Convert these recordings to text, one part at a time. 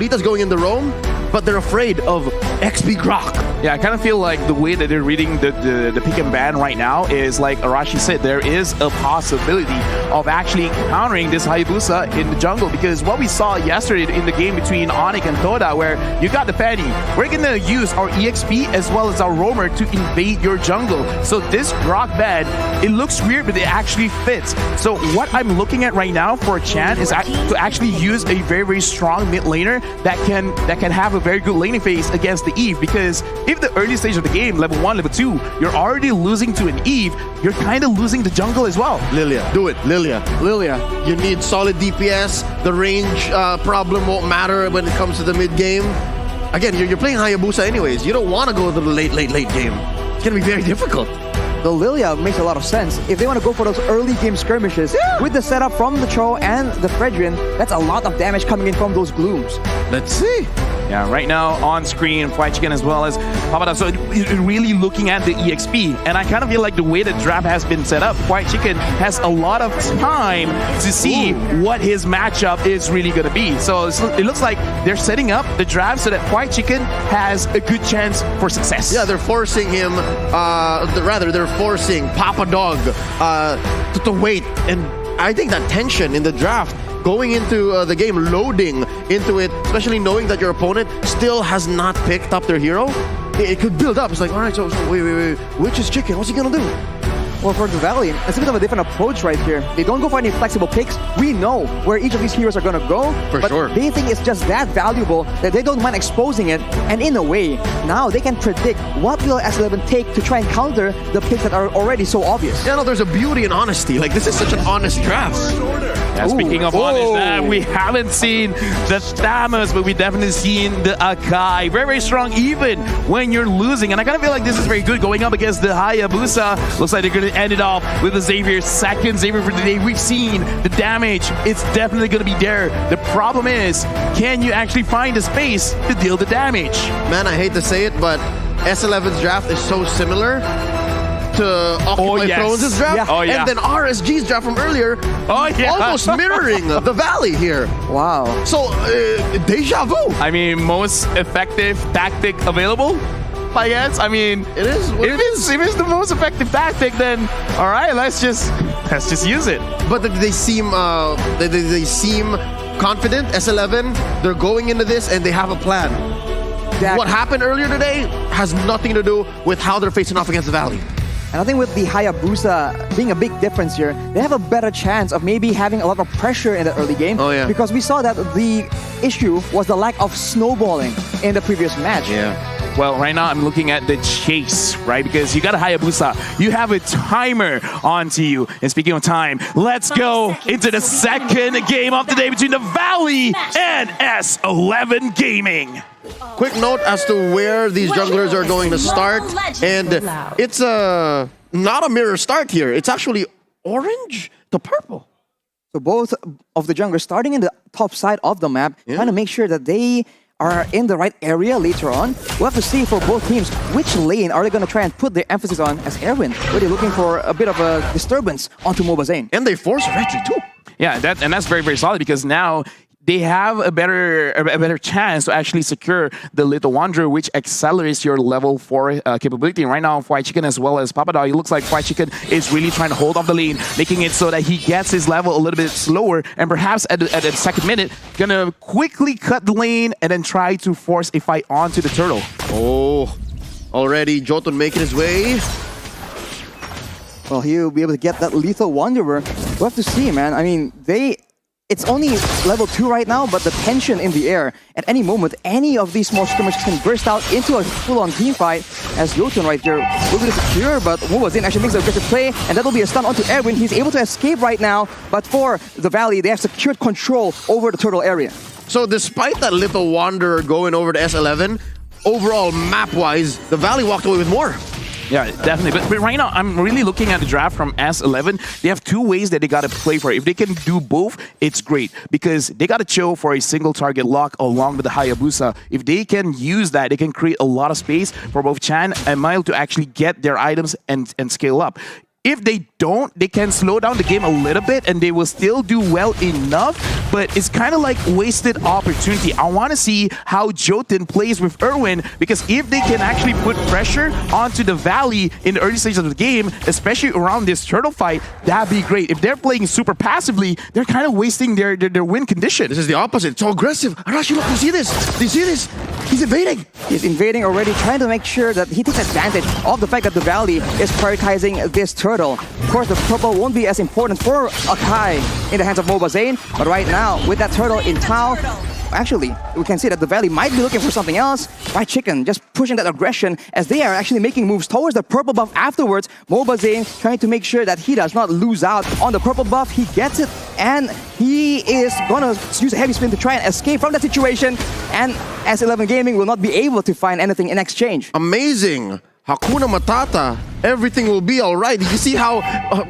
Beta's going in the roam, but they're afraid of XP Grok. Yeah, I kind of feel like the way that they're reading the pick and ban right now is like Arashi said, there is a possibility of actually countering this Hayabusa in the jungle, because what we saw yesterday in the game between Onyx and Toda, where you got the Fanny, we're going to use our EXP as well as our roamer to invade your jungle. So this Grok ban, it looks weird, but it actually fits. So what I'm looking at right now for Chan is to actually use a very, very strong mid laner that can have a very good laning phase against the Eve, because if the early stage of the game, level 1, level 2, you're already losing to an Eve, you're kind of losing the jungle as well. Lilia, do it, Lilia. Lilia. You need solid DPS. The range problem won't matter when it comes to the mid game. Again, you're playing Hayabusa anyways. You don't want to go to the late game. It's going to be very difficult. The Lilia makes a lot of sense. If they want to go for those early game skirmishes, with the setup from the Cho and the Fredrin, that's a lot of damage coming in from those glooms. Let's see. Yeah, right now on screen, Fried Chicken as well as Papada. So you're really looking at the EXP. And I kind of feel like the way the draft has been set up, Fried Chicken has a lot of time to see what his matchup is really going to be. So it looks like they're setting up the draft so that Fried Chicken has a good chance for success. Yeah, they're forcing him, they're forcing Papa Dog to wait. And I think that tension in the draft, going into the game, loading into it, especially knowing that your opponent still has not picked up their hero, it could build up. It's like, all right, so wait, which is Chicken? What's he gonna do? Well, for the Valley, it's a bit of a different approach right here. They don't go for any flexible picks. We know where each of these heroes are going to go. For sure. They think it's just that valuable that they don't mind exposing it. And in a way, now they can predict what will S11 take to try and counter the picks that are already so obvious. Yeah, no, there's a beauty in honesty. Like, this is such an honest draft. Yeah, speaking of honest, we haven't seen the Thamus, but we've definitely seen the Akai. Very, very strong even when you're losing. And I kind of feel like this is very good going up against the Hayabusa. Looks like they're going to end it off with the Xavier, second Xavier for the day. We've seen the damage. It's definitely going to be there. The problem is, can you actually find a space to deal the damage? Man, I hate to say it, but S11's draft is so similar to Occupy Thrones' draft. Yeah. Oh, yeah. And then RSG's draft from earlier, almost mirroring the Valley here. Wow. So, deja vu. I mean, most effective tactic available, I guess. I mean, It is what it is. if it's the most effective tactic, then all right, let's just use it. But they seem they seem confident. S11, they're going into this and they have a plan. Exactly. What happened earlier today has nothing to do with how they're facing off against the Valley. And I think with the Hayabusa being a big difference here, they have a better chance of maybe having a lot of pressure in the early game. Oh, yeah. Because we saw that the issue was the lack of snowballing in the previous match. Yeah. Well, right now I'm looking at the chase, right? Because you got a Hayabusa. You have a timer onto you. And speaking of time, let's go into the second game of the day between the Valley and S11 Gaming. Quick note as to where these junglers are going to start. And it's not a mirror start here. It's actually orange to purple. So both of the junglers starting in the top side of the map, trying to make sure that they are in the right area later on. We'll have to see for both teams which lane are they going to try and put their emphasis on as Erwin. Really looking for a bit of a disturbance onto Mobazane. And they force retry too. Yeah, that's very, very solid, because now they have a better chance to actually secure the Little Wanderer, which accelerates your level 4 capability. And right now, Fried Chicken as well as Papadog, it looks like Fried Chicken is really trying to hold off the lane, making it so that he gets his level a little bit slower, and perhaps at the second minute, gonna quickly cut the lane and then try to force a fight onto the turtle. Oh, already Jotun making his way. Well, he'll be able to get that Lethal Wanderer. We'll have to see, man. I mean, it's only level 2 right now, but the tension in the air. At any moment, any of these small skirmishes can burst out into a full-on team fight. As Jotun right here will be secure, but Mobazane actually makes a aggressive play, and that'll be a stun onto Erwin. He's able to escape right now, but for the Valley, they have secured control over the turtle area. So despite that Little Wanderer going over to S11, overall map-wise, the Valley walked away with more. Yeah, definitely. But right now, I'm really looking at the draft from S11. They have two ways that they got to play for it. If they can do both, it's great, because they got to chill for a single target lock along with the Hayabusa. If they can use that, they can create a lot of space for both Chan and Mile to actually get their items and scale up. if they don't, they can slow down the game a little bit and they will still do well enough, but it's kind of like wasted opportunity. I want to see how Jotun plays with Erwin, because if they can actually put pressure onto the Valley in the early stages of the game, especially around this turtle fight, that'd be great. If they're playing super passively, they're kind of wasting their win condition. This is the opposite. It's so aggressive. Arashi, look, you see this? Do you see this? He's invading. He's invading already, trying to make sure that he takes advantage of the fact that the Valley is prioritizing this turtle. Of course, the purple won't be as important for Akai in the hands of mlbb, but right now, with that turtle in Tau, actually, we can see that the Valley might be looking for something else. Fried Chicken just pushing that aggression as they are actually making moves towards the purple buff afterwards. mlbb trying to make sure that he does not lose out on the purple buff. He gets it, and he is gonna use a heavy spin to try and escape from that situation, and S11 Gaming will not be able to find anything in exchange. Amazing. Hakuna Matata. Everything will be all right. Did you see how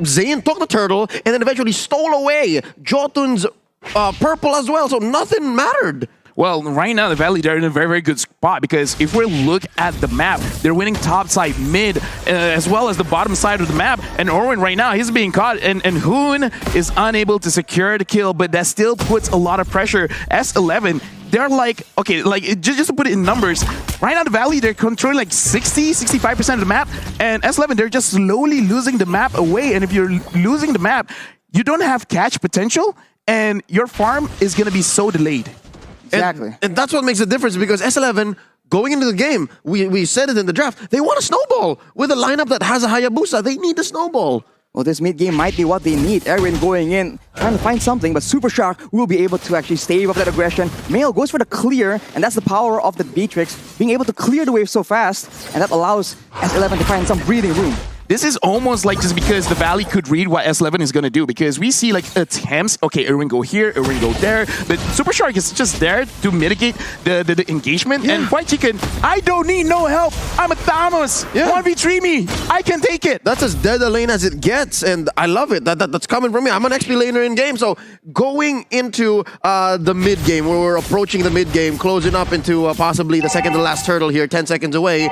Zayn took the turtle and then eventually stole away Jotun's purple as well, so nothing mattered. Well, right now, the Valley, they're in a very, very good spot, because if we look at the map, they're winning top side, mid, as well as the bottom side of the map. And Orwin right now, he's being caught, and Hoon is unable to secure the kill, but that still puts a lot of pressure. S11, they're like, okay, like just to put it in numbers, right now the Valley, they're controlling like 65% of the map, and S11, they're just slowly losing the map away. And if you're losing the map, you don't have catch potential, and your farm is going to be so delayed. Exactly. And that's what makes the difference, because S11, going into the game, we said it in the draft, they want a snowball. With a lineup that has a Hayabusa, they need the snowball. Well, this mid-game might be what they need. Erwin going in, trying to find something, but Super Shark will be able to actually stave off that aggression. Mail goes for the clear, and that's the power of the Beatrix, being able to clear the wave so fast, and that allows S11 to find some breathing room. This is almost like just because the Valley could read what S11 is going to do, because we see like attempts, okay, Erwin go here, Erwin go there, but Super Shark is just there to mitigate the engagement. Yeah. And Fried Chicken, I don't need no help. I'm a Thanos. Yeah. 1v3 me. I can take it. That's as dead a lane as it gets, and I love it. That's coming from me. I'm an XP laner in game, so going into the mid game, where we're approaching the mid game, closing up into possibly the second to last turtle here, 10 seconds away.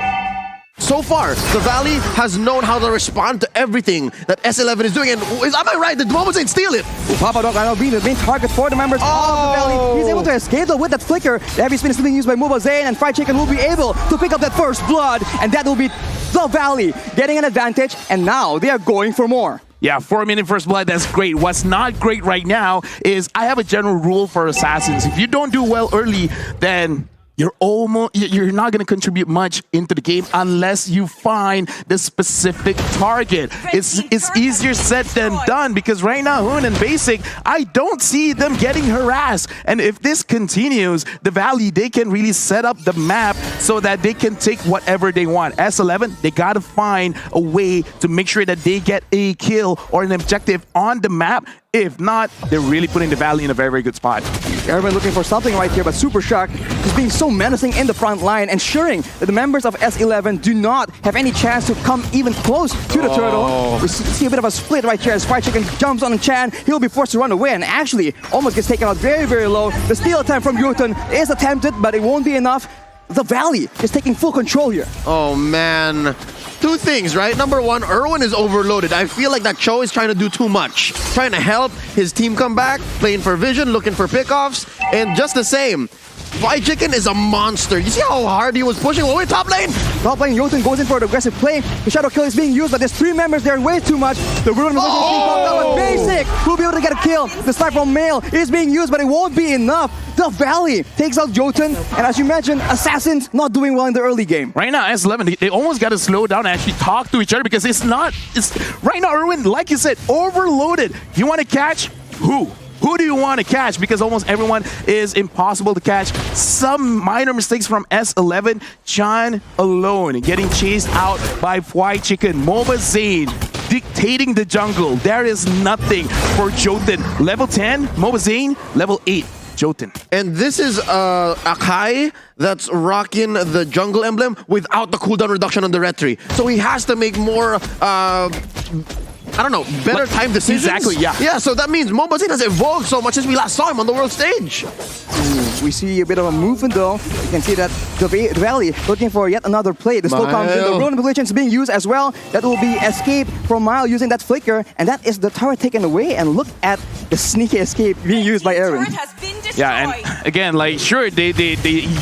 So far, the Valley has known how to respond to everything that S11 is doing. And am I right? The Momo Zayn steal it. Papa Dog now being the main target for the members of the Valley. He's able to escape though with that flicker. The heavy spin is being used by mlbb, and Fried Chicken will be able to pick up that first blood. And that will be the Valley getting an advantage. And now they are going for more. Yeah, 4-minute first blood, that's great. What's not great right now is I have a general rule for assassins. If you don't do well early, then you're not going to contribute much into the game unless you find the specific target. It's easier said than done, because right now Hoon and Basic, I don't see them getting harassed. And if this continues, the Valley, they can really set up the map so that they can take whatever they want. S11, they got to find a way to make sure that they get a kill or an objective on the map. If not, they're really putting the Valley in a very, very good spot. Everyone looking for something right here, but Super Shark is being so menacing in the front line, ensuring that the members of S11 do not have any chance to come even close to the turtle. We see a bit of a split right here as Fried Chicken jumps on Chan. He'll be forced to run away, and actually almost gets taken out very, very low. The steal attempt from Jotun is attempted, but it won't be enough. The Valley is taking full control here. Oh, man. Two things, right? Number one, Erwin is overloaded. I feel like that Cho is trying to do too much. Trying to help his team come back, playing for vision, looking for pickoffs, and just the same. Fried Chicken is a monster. You see how hard he was pushing all the way top lane? Top lane, Jotun goes in for an aggressive play. The Shadow Kill is being used, but there's 3 members there, way too much. The Ruin is being popped up, but Basic will be able to get a kill. The snipe from Mail is being used, but it won't be enough. The Valley takes out Jotun, and as you mentioned, Assassins not doing well in the early game. Right now, S11, they almost got to slow down and actually talk to each other, because it's right now, Erwin, like you said, overloaded. You want to catch who? Who do you want to catch? Because almost everyone is impossible to catch. Some minor mistakes from S11. Chan alone getting chased out by Fried Chicken. mlbb dictating the jungle. There is nothing for Jotun. Level 10, mlbb, level 8. Jotun. And this is Akai that's rocking the jungle emblem without the cooldown reduction on the retry. So he has to make more I don't know, better time decisions. Exactly, yeah. Yeah, so that means mlbb has evolved so much since we last saw him on the world stage. We see a bit of a movement though. You can see that the Valley looking for yet another play. The slow comes in, the rune manipulation is being used as well. That will be escape from Mile using that flicker, and that is the turret taken away. And look at the sneaky escape being used by Erwin. Yeah, and again, like, sure, they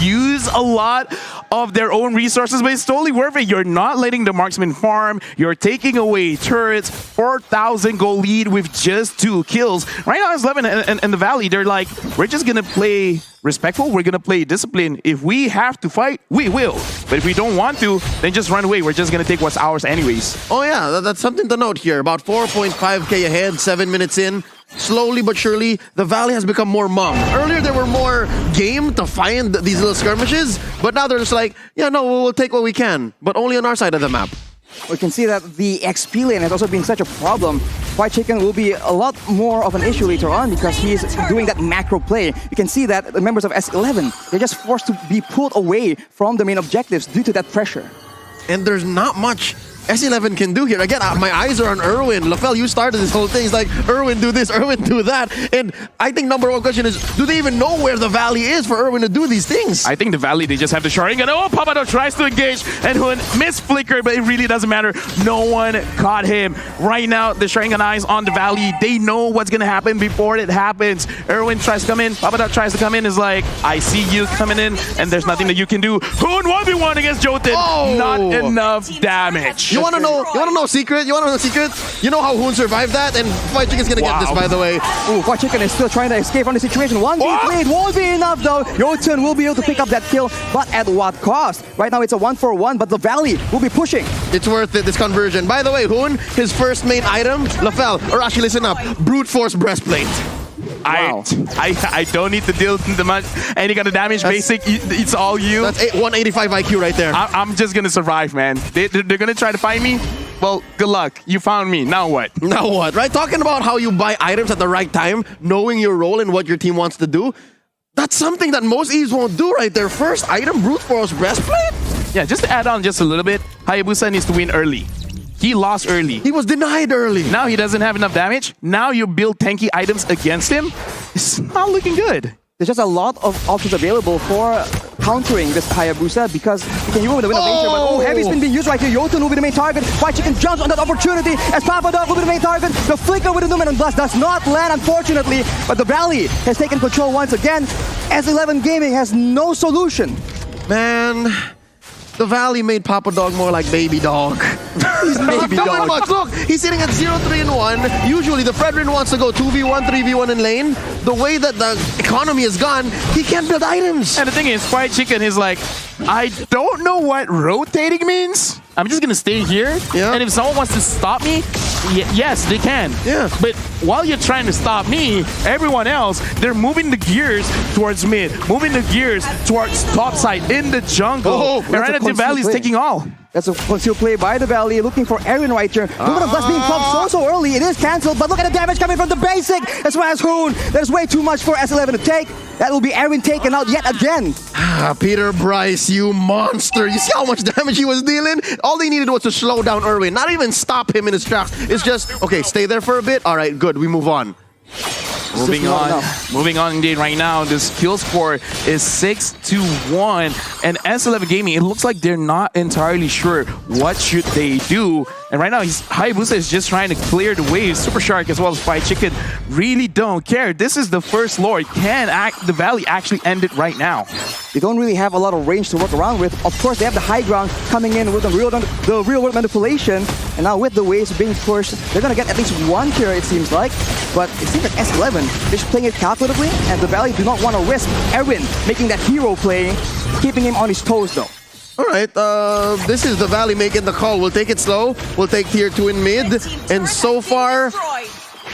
use a lot of their own resources, but it's totally worth it. You're not letting the marksman farm. You're taking away turrets. 4,000 goal lead with just 2 kills. Right now, S11 and the Valley, they're like, we're just going to play respectful. We're going to play discipline. If we have to fight, we will. But if we don't want to, then just run away. We're just going to take what's ours anyways. Oh yeah, that's something to note here. About 4.5k ahead, 7 minutes in. Slowly but surely, the Valley has become more mum. Earlier, they were more game to find these little skirmishes, but now they're just like, yeah, no, we'll take what we can, but only on our side of the map. We can see that the XP lane has also been such a problem. White Chicken will be a lot more of an issue later on because he's doing that macro play. You can see that the members of S11, they're just forced to be pulled away from the main objectives due to that pressure. And there's not much S11 can do here. Again, my eyes are on Erwin. Lafell, you started this whole thing. It's like, Erwin do this, Erwin do that. And I think number one question is, do they even know where the Valley is for Erwin to do these things? I think the Valley, they just have the sharding. And oh, Papado tries to engage. And Hun missed flicker, but it really doesn't matter. No one caught him. Right now, the Sharingan eyes on the Valley. They know what's going to happen before it happens. Erwin tries to come in. Papado tries to come in. Is like, I see you coming in, and there's nothing that you can do. Hun 1v1 against Jotun. Oh. Not enough damage. You want to know secret? You want to know secret? You know how Hoon survived that? And White Chicken's gonna get this, by the way. Ooh, White Chicken is still trying to escape from the situation. 1v played won't be enough though. Jotun will be able to pick up that kill, but at what cost? Right now it's a 1-for-1, but the Valley will be pushing. It's worth it, this conversion. By the way, Hoon, his first main item, Lafell, or actually listen up, brute force breastplate. Wow. I don't need to deal any kind of damage. Basic, it's all you. That's 185 IQ right there. I'm just gonna survive, man. They're gonna try to find me. Well, good luck. You found me. Now what? Now what? Right? Talking about how you buy items at the right time, knowing your role and what your team wants to do. That's something that most Eves won't do right there. First item, brute force breastplate. Yeah, just to add on just a little bit, Hayabusa needs to win early. He lost early. He was denied early. Now he doesn't have enough damage. Now you build tanky items against him. It's not looking good. There's just a lot of options available for countering this Hayabusa because you can use with the wind of nature, but heavy spin being used right here. Jotun will be the main target. White Chicken jumps on that opportunity as Papadog will be the main target. The flicker with the Numen and Blast does not land, unfortunately, but the Valley has taken control once again. S11 Gaming has no solution. Man, the Valley made Papadog more like baby dog. He's baby dog. Much. Look, he's sitting at 0-3-1. Usually the Fredrin wants to go 2v1, 3v1 in lane. The way that the economy is gone, he can't build items. And the thing is, White Chicken is like, I don't know what rotating means. I'm just gonna stay here. Yeah. And if someone wants to stop me, yes, they can. Yeah. But while you're trying to stop me, everyone else, they're moving the gears towards mid, moving the gears towards top side in the jungle. And right at the Valley's taking all. That's a concealed play by the Valley, looking for Erwin right here. Numen of Blast being popped so early. It is cancelled, but look at the damage coming from the basic, as well as Hoon. There's way too much for S11 to take. That will be Erwin taken out yet again. Peter Bryce, you monster. You see how much damage he was dealing? All they needed was to slow down Erwin, not even stop him in his tracks. It's just, okay, stay there for a bit. All right, good, we move on. Moving on indeed right now. This kill score is 6-1, and S11 Gaming, it looks like they're not entirely sure what should they do. And right now, Hayabusa is just trying to clear the waves. Super Shark as well as White Chicken really don't care. This is the first Lord. Can the Valley actually end it right now? They don't really have a lot of range to work around with. Of course, they have the high ground coming in with the real world manipulation. And now with the waves being pushed, they're going to get at least one tier, it seems like. But it seems like S11 is playing it calculatively, and the Valley do not want to risk Erwin making that hero play, keeping him on his toes though. All right, this is the Valley making the call. We'll take it slow. We'll take tier 2 in mid. And so far,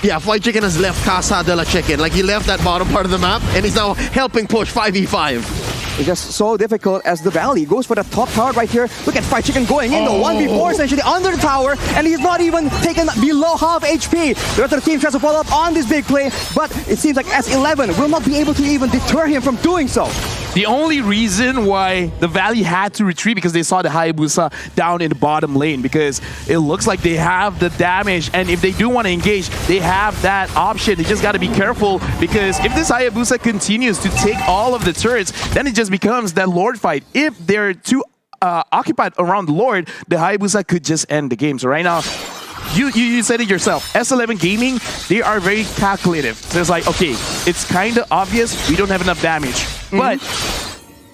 yeah, White Chicken has left Casa de la Chicken. Like, he left that bottom part of the map, and he's now helping push 5v5. It's just so difficult as the Valley goes for the top tower right here. Look at White Chicken going in, the 1v4 essentially under the tower, and he's not even taken below half HP. The rest of the team tries to follow up on this big play, but it seems like S11 will not be able to even deter him from doing so. The only reason why the Valley had to retreat because they saw the Hayabusa down in the bottom lane, because it looks like they have the damage, and if they do want to engage, they have that option. They just got to be careful, because if this Hayabusa continues to take all of the turrets, then it just becomes that Lord fight. If they're too occupied around the Lord, the Hayabusa could just end the game. So right now, you said it yourself. S11 Gaming, they are very calculative. So it's like, okay, it's kind of obvious we don't have enough damage. But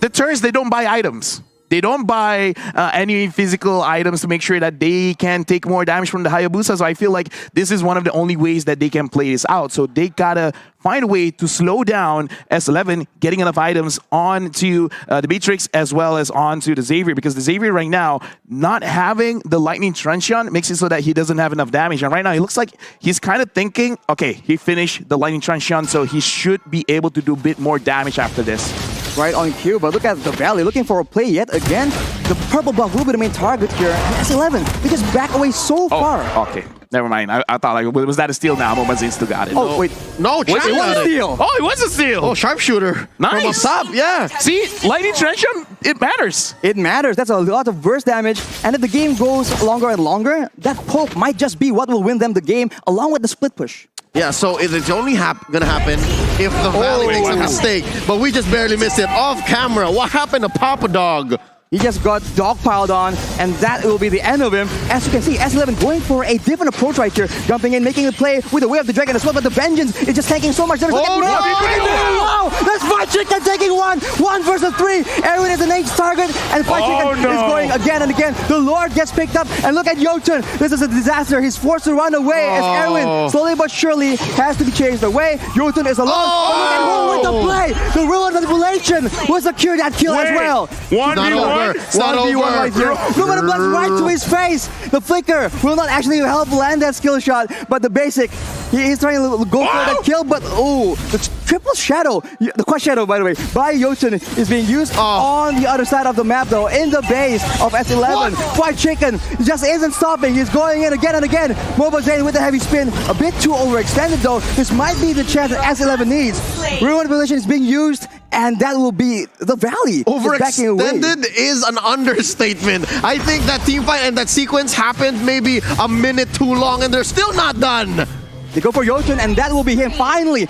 the turns, they don't buy items. They don't buy any physical items to make sure that they can take more damage from the Hayabusa. So I feel like this is one of the only ways that they can play this out. So they gotta find a way to slow down S11, getting enough items onto the Matrix as well as onto the Xavier, because the Xavier right now, not having the Lightning Truncheon makes it so that he doesn't have enough damage. And right now, it looks like he's kind of thinking, okay, he finished the Lightning Truncheon, so he should be able to do a bit more damage after this. Right on cue, but look at the Valley looking for a play yet again. The purple buff will be the main target here. And S11, they just back away so far. Okay. Never mind. I thought, like, was that a steal now? Momazin still got it. Oh, wait. No, Chad it was got a it. steal. Oh, it was a steal. Oh, sharpshooter. Nice. From a sub, yeah. See, Lightning Truncheon, it matters. It matters. That's a lot of burst damage. And if the game goes longer and longer, that poke might just be what will win them the game, along with the split push. Yeah, so it's only gonna happen if the Valley makes a mistake. But we just barely missed it off camera. What happened to Papa Dog? He just got dogpiled on, and that will be the end of him. As you can see, S11 going for a different approach right here. Jumping in, making the play with the Way of the Dragon as well, but the Vengeance is just tanking so much. There's wow! That's Fried Chicken taking one versus three. Erwin is the next target, and Fried Chicken is going again and again. The Lord gets picked up, and look at Jotun. This is a disaster. He's forced to run away as Erwin slowly but surely has to be chased away. Jotun is alone. Look at who with the play. The real manipulation will secure that kill as well. 1v1. It's not over. Right here. Look at the blood right to his face. The flicker will not actually help land that skill shot, but the basic, he's trying to go for that kill, but the triple shadow, the quad shadow, by the way, by Jotun is being used on the other side of the map though, in the base of S11. Fried Chicken just isn't stopping. He's going in again and again. Mobazane with the heavy spin, a bit too overextended though. This might be the chance that S11 needs. Ruined position is being used, and that will be the Valley. Overextended is an understatement. I think that team fight and that sequence happened maybe a minute too long, and they're still not done. They go for Jotun, and that will be him finally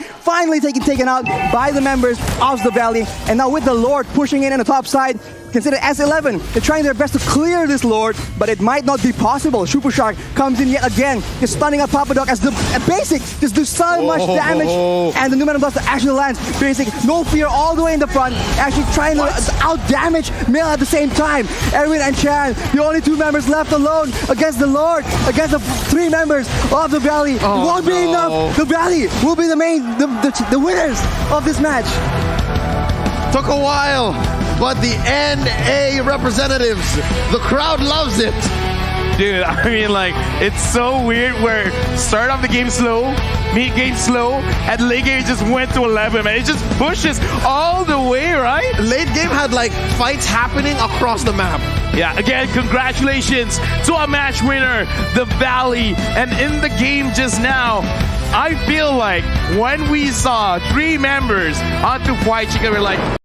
taken out by the members of the Valley. And now with the Lord pushing in on the top side, consider S11. They're trying their best to clear this Lord, but it might not be possible. Super Shark comes in yet again, just stunning up Papa Dog as the Basic just do so much damage, and the Numenor Blaster actually lands. Basic, no fear all the way in the front, actually trying to out-damage Mill at the same time. Erwin and Chan, the only two members left alone against the Lord, against the three members of the Valley. It won't be enough. The Valley will be the winners of this match. Took a while, but the NA representatives, the crowd loves it. Dude, I mean, like, it's so weird where start off the game slow, mid game slow, and late game just went to 11, man. It just pushes all the way, right? Late game had like fights happening across the map. Yeah, again, congratulations to our match winner, the Valley. And in the game just now, I feel like when we saw three members onto Fried Chicken, we're like,